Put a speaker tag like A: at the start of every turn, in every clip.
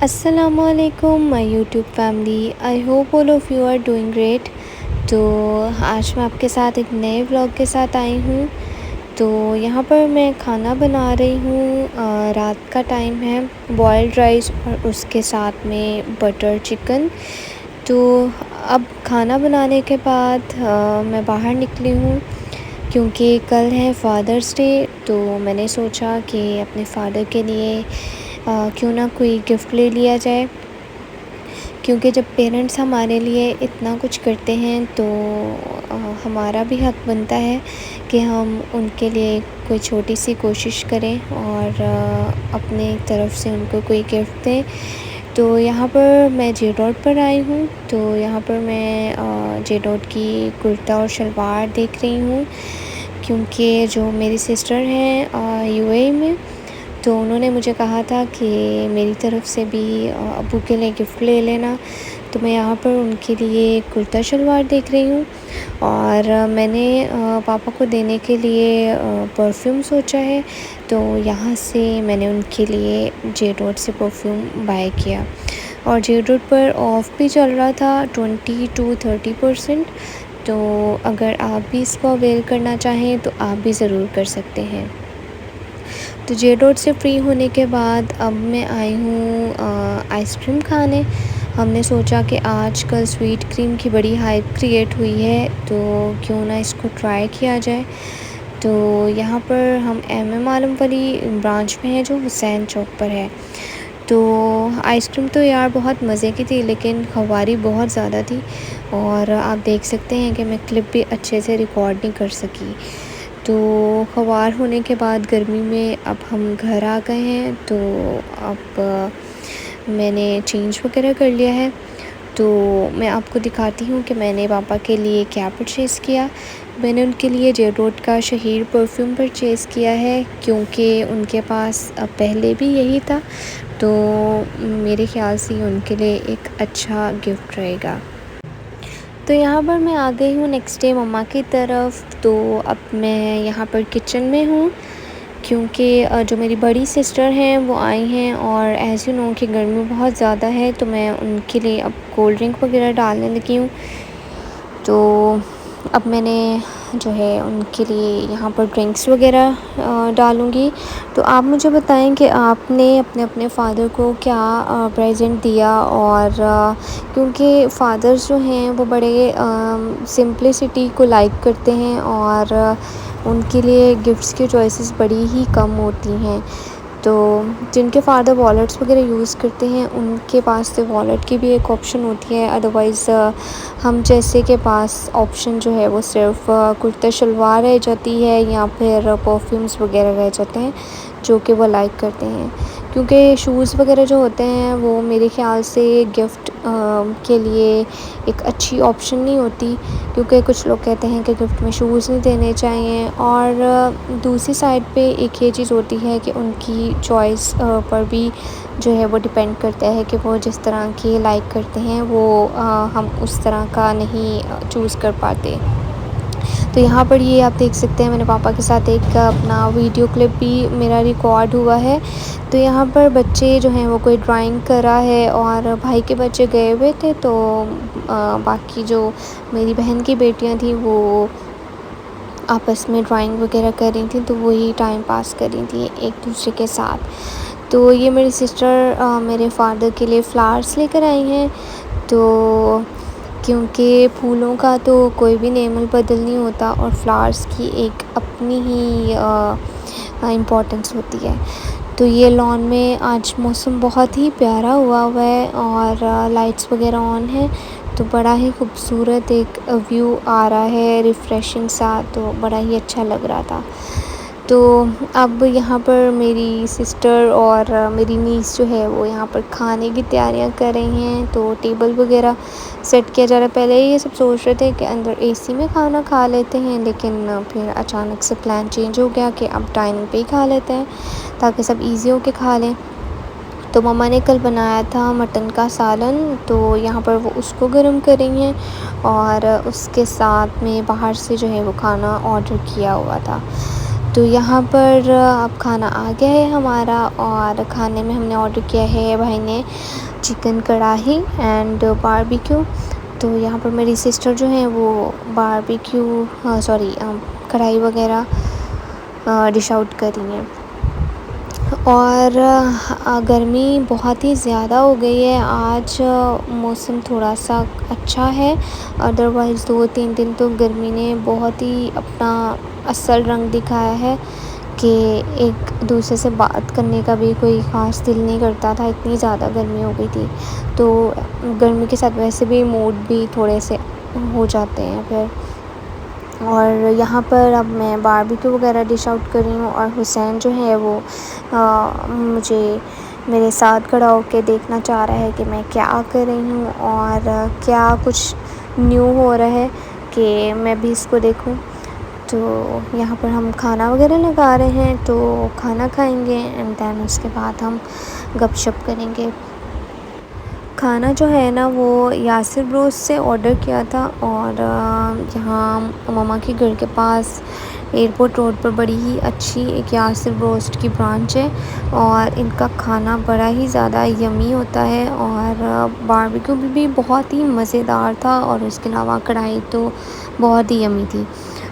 A: अस्सलामुअलैकुम my YouTube family. I hope all of you are doing great. तो आज मैं आपके साथ एक नए व्लॉग के साथ आई हूँ। तो यहाँ पर मैं खाना बना रही हूँ। रात का टाइम है। बॉयल्ड राइस और उसके साथ में बटर चिकन। तो अब खाना बनाने के बाद मैं बाहर निकली हूँ क्योंकि कल है फ़ादर्स डे। तो मैंने सोचा कि अपने फ़ादर के लिए क्यों ना कोई गिफ्ट ले लिया जाए, क्योंकि जब पेरेंट्स हमारे लिए इतना कुछ करते हैं तो हमारा भी हक़ बनता है कि हम उनके लिए कोई छोटी सी कोशिश करें और अपने तरफ़ से उनको कोई गिफ्ट दें। तो यहाँ पर मैं जे डॉट पर आई हूँ। तो यहाँ पर मैं जे डॉट की कुर्ता और शलवार देख रही हूँ, क्योंकि जो मेरी सिस्टर हैं यूएई में, तो उन्होंने मुझे कहा था कि मेरी तरफ़ से भी अब्बू के लिए गिफ्ट ले लेना। तो मैं यहाँ पर उनके लिए कुर्ता शलवार देख रही हूँ और मैंने पापा को देने के लिए परफ्यूम सोचा है। तो यहाँ से मैंने उनके लिए जे डॉट से परफ्यूम बाय किया और जे डॉट पर ऑफ़ भी चल रहा था 20 to 30%। तो अगर आप भी इसको अवेल करना चाहें तो आप भी ज़रूर कर सकते हैं। तो जे डॉट से फ्री होने के बाद अब मैं आई हूँ आइसक्रीम खाने। हमने सोचा कि आजकल स्वीट क्रीम की बड़ी हाइप क्रिएट हुई है, तो क्यों ना इसको ट्राई किया जाए। तो यहाँ पर हम एम आलम वाली ब्रांच में है जो हुसैन चौक पर है। तो आइसक्रीम तो यार बहुत मज़े की थी, लेकिन ख़वारी बहुत ज़्यादा थी और आप देख सकते हैं कि मैं क्लिप भी अच्छे से रिकॉर्ड नहीं कर सकी। तो ख़वार होने के बाद गर्मी में अब हम घर आ गए हैं। तो अब मैंने चेंज वगैरह कर लिया है। तो मैं आपको दिखाती हूँ कि मैंने पापा के लिए क्या परचेज़ किया। मैंने उनके लिए जे डॉट का शहीर परफ्यूम परचेज़ किया है, क्योंकि उनके पास पहले भी यही था। तो मेरे ख़्याल से उनके लिए एक अच्छा गिफ्ट रहेगा। तो यहाँ पर मैं आ गई हूँ नेक्स्ट डे मम्मा की तरफ। तो अब मैं यहाँ पर किचन में हूँ, क्योंकि जो मेरी बड़ी सिस्टर हैं वो आई हैं और एज़ यू नो कि गर्मी बहुत ज़्यादा है, तो मैं उनके लिए अब कोल्ड ड्रिंक वगैरह डालने लगी हूँ। तो अब मैंने जो है उनके लिए यहाँ पर ड्रिंक्स वगैरह डालूँगी। तो आप मुझे बताएं कि आपने अपने अपने फ़ादर को क्या प्रेज़ेंट दिया। और क्योंकि फ़ादर्स जो हैं वो बड़े सिंप्लिसिटी को लाइक करते हैं और उनके लिए गिफ्ट्स की चॉइसेस बड़ी ही कम होती हैं। तो जिनके फ़ादर वॉलेट्स वगैरह यूज़ करते हैं उनके पास तो वॉलेट की भी एक ऑप्शन होती है। अदरवाइज़ हम जैसे के पास ऑप्शन जो है वो सिर्फ़ कुर्ता शलवार रह जाती है या फिर परफ्यूम्स वगैरह रह जाते हैं जो कि वो लाइक करते हैं। क्योंकि शूज़ वगैरह जो होते हैं वो मेरे ख़्याल से गिफ्ट के लिए एक अच्छी ऑप्शन नहीं होती, क्योंकि कुछ लोग कहते हैं कि गिफ्ट में शूज़ नहीं देने चाहिए। और दूसरी साइड पे एक ये चीज़ होती है कि उनकी चॉइस पर भी जो है वो डिपेंड करता है कि वो जिस तरह की लाइक करते हैं वो हम उस तरह का नहीं चूज़ कर पाते। तो यहाँ पर ये आप देख सकते हैं मैंने पापा के साथ एक अपना वीडियो क्लिप भी मेरा रिकॉर्ड हुआ है। तो यहाँ पर बच्चे जो हैं वो कोई ड्राइंग कर रहा है और भाई के बच्चे गए हुए थे। तो बाकी जो मेरी बहन की बेटियाँ थी वो आपस में ड्राइंग वगैरह कर रही थी, तो वही टाइम पास कर रही थी एक दूसरे के साथ। तो ये मेरी सिस्टर मेरे फ़ादर के लिए फ़्लावर्स लेकर आई हैं। तो क्योंकि फूलों का तो कोई भी नेम बदल नहीं होता और फ्लावर्स की एक अपनी ही इम्पोर्टेंस होती है। तो ये लॉन में आज मौसम बहुत ही प्यारा हुआ है और लाइट्स वगैरह ऑन है, तो बड़ा ही खूबसूरत एक व्यू आ रहा है रिफ़्रेशिंग सा, तो बड़ा ही अच्छा लग रहा था। तो अब यहाँ पर मेरी सिस्टर और मेरी नीस जो है वो यहाँ पर खाने की तैयारियाँ कर रही हैं। तो टेबल वगैरह सेट किया जा रहा है। पहले ये सब सोच रहे थे कि अंदर एसी में खाना खा लेते हैं, लेकिन फिर अचानक से प्लान चेंज हो गया कि अब डाइनिंग पे ही खा लेते हैं ताकि सब ईज़ी होके खा लें। तो मम्मा ने कल बनाया था मटन का सालन, तो यहाँ पर वो उसको गर्म कर रही हैं और उसके साथ में बाहर से जो है वो खाना ऑर्डर किया हुआ था। तो यहाँ पर अब खाना आ गया है हमारा, और खाने में हमने ऑर्डर किया है भाई ने चिकन कढ़ाई एंड बारबेक्यू। तो यहाँ पर मेरी सिस्टर जो है वो बारबेक्यू सॉरी कढ़ाई वगैरह डिश आउट कर रही हैं। और गर्मी बहुत ही ज़्यादा हो गई है आज। मौसम थोड़ा सा अच्छा है, अदरवाइज़ 2-3 दिन तो गर्मी ने बहुत ही अपना असल रंग दिखाया है कि एक दूसरे से बात करने का भी कोई ख़ास दिल नहीं करता था, इतनी ज़्यादा गर्मी हो गई थी। तो गर्मी के साथ वैसे भी मूड भी थोड़े से हो जाते हैं फिर। और यहाँ पर अब मैं बारबेक्यू वगैरह डिश आउट कर रही हूँ, और हुसैन जो है वो मुझे मेरे साथ खड़ा होकर देखना चाह रहा है कि मैं क्या कर रही हूँ और क्या कुछ न्यू हो रहा है कि मैं भी इसको देखूँ। तो यहाँ पर हम खाना वगैरह लगा रहे हैं, तो खाना खाएंगे एंड देन उसके बाद हम गपशप करेंगे। खाना जो है ना वो यासिर ब्रोस्ट से ऑर्डर किया था, और यहाँ ममा के घर के पास एयरपोर्ट रोड पर बड़ी ही अच्छी एक यासिर ब्रोस्ट की ब्रांच है, और इनका खाना बड़ा ही ज़्यादा यमी होता है, और बारबेक्यू भी बहुत ही मज़ेदार था, और उसके अलावा कढ़ाई तो बहुत ही यमी थी।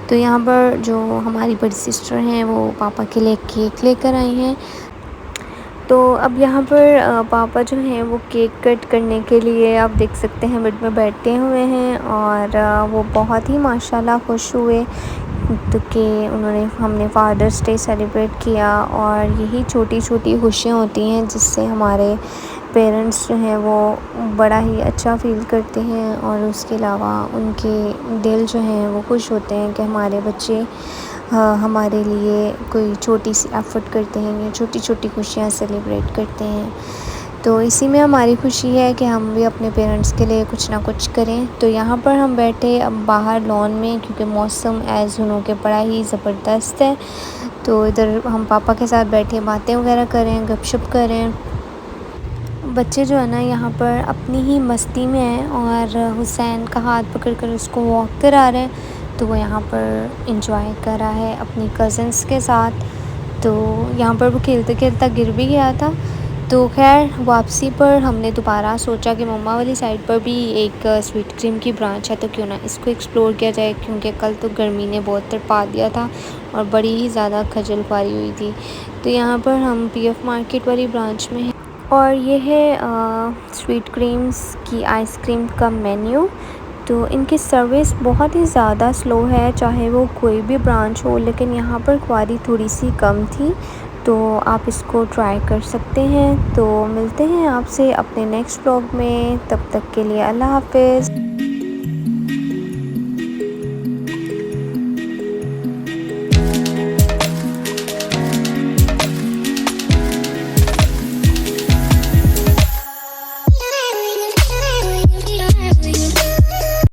A: तो यहाँ पर जो हमारी बड़ी सिस्टर हैं वो पापा के लिए केक लेकर आई हैं। तो अब यहाँ पर पापा जो हैं वो केक कट करने के लिए आप देख सकते हैं बेड में बैठे हुए हैं, और वो बहुत ही माशाल्लाह खुश हुए तो कि हमने फ़ादर्स डे सेलिब्रेट किया। और यही छोटी छोटी खुशियाँ होती हैं जिससे हमारे पेरेंट्स जो हैं वो बड़ा ही अच्छा फ़ील करते हैं, और उसके अलावा उनके दिल जो हैं वो खुश होते हैं कि हमारे बच्चे हमारे लिए कोई छोटी सी एफ़र्ट करते हैं या छोटी छोटी खुशियाँ सेलिब्रेट करते हैं। तो इसी में हमारी खुशी है कि हम भी अपने पेरेंट्स के लिए कुछ ना कुछ करें। तो यहाँ पर हम बैठे अब बाहर लॉन में, क्योंकि मौसम एज़ सुनो के बड़ा ही ज़बरदस्त है। तो इधर हम पापा के साथ बैठे बातें वगैरह करें, गपशप करें। बच्चे जो है ना यहाँ पर अपनी ही मस्ती में हैं, और हुसैन का हाथ पकड़कर उसको वॉक करा रहे हैं, तो वो यहाँ पर एंजॉय कर रहा है अपनी कज़न्स के साथ। तो यहाँ पर वो खेलते खेलता गिर भी गया था। तो खैर वापसी पर हमने दोबारा सोचा कि मम्मा वाली साइड पर भी एक स्वीट क्रीम की ब्रांच है, तो क्यों ना इसको एक्सप्लोर किया जाए, क्योंकि कल तो गर्मी ने बहुत तड़पा दिया था और बड़ी ही ज़्यादा खजल खुआरी हुई थी। तो यहाँ पर हम पीएफ मार्केट वाली ब्रांच में हैं, और ये है स्वीट क्रीम्स की आइसक्रीम का मेन्यू। तो इनकी सर्विस बहुत ही ज़्यादा स्लो है, चाहे वो कोई भी ब्रांच हो, लेकिन यहाँ पर क्वालिटी थोड़ी सी कम थी, तो आप इसको ट्राई कर सकते हैं। तो मिलते हैं आपसे अपने नेक्स्ट व्लॉग में, तब तक के लिए अल्लाह हाफ़िज़।